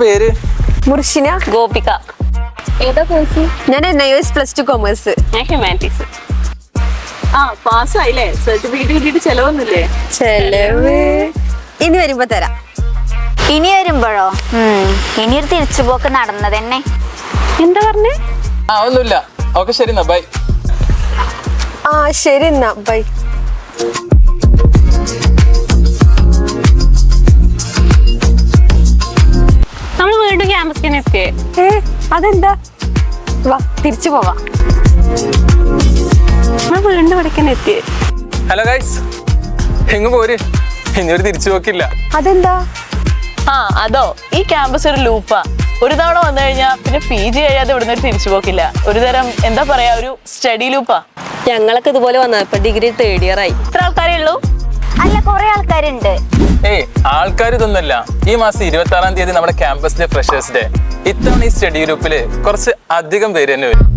പേര്? മുർഷിന. ഗോപിക. ഏതാ കോഴ്സ്? ഞാൻ NIOS+2 കൊമേഴ്സ്. ഞാൻ ഹ്യൂമാനിറ്റീസ്. പാസ്സായില്ലേ? സർട്ടിഫിക്കറ്റ് കിട്ടിയിട്ട് ചെലവൊന്നുമില്ലേ? ചെലവ് ഇനി വരുമ്പോ തരാം. ഇനി വരുമ്പോഴോ? ഇനിയൊരു തിരിച്ചുപോക്ക് നടന്നത് തന്നെ. എന്താ പറഞ്ഞേ? ഒന്നുമില്ല. ഓക്കെ, ശരി എന്നാ, ബൈ. ശരി എന്നാ, ബൈ. നമ്മൾ വീണ്ടും ക്യാമ്പസിന് എത്തിയേ. അതെന്താ? വാ, തിരിച്ചു പോവാ. നമ്മൾ വീണ്ടും പഠിക്കാൻ എത്തിയേ. ഹലോ ഗൈസ്, എങ്ങ് പോര്, ഇനിയൊരു തിരിച്ചു പോക്കില്ല. അതെന്താ? അതോ, ഈ ക്യാമ്പസ് ഒരു ലൂപ്പാ. ഒരു തവണ വന്നു കഴിഞ്ഞാൽ പിന്നെ PG കഴിയാതെ ഇവിടുന്ന് ഒരു തിരിച്ചു പോക്കില്ല. ഒരു തരം എന്താ പറയാ, ഒരു സ്റ്റഡി ലൂപ്പാ. ഞങ്ങളൊക്കെ ഇതുപോലെ വന്ന ഇപ്പൊ ഡിഗ്രി 3rd ഇയർ ആയി. ഇത്ര ആൾക്കാരേ ഉള്ളൂ? അല്ല, കുറെ ആൾക്കാരുണ്ട്. ആൾക്കാർ ഇതൊന്നുമല്ല. ഈ മാസം 26-ാം തീയതി നമ്മുടെ ക്യാമ്പസിലെ ഫ്രഷേഴ്സ് ഡേ. ഇത്തവണ ഈ സ്റ്റഡി ഗ്രൂപ്പില് കുറച്ച് അധികം പേര് തന്നെ വരും.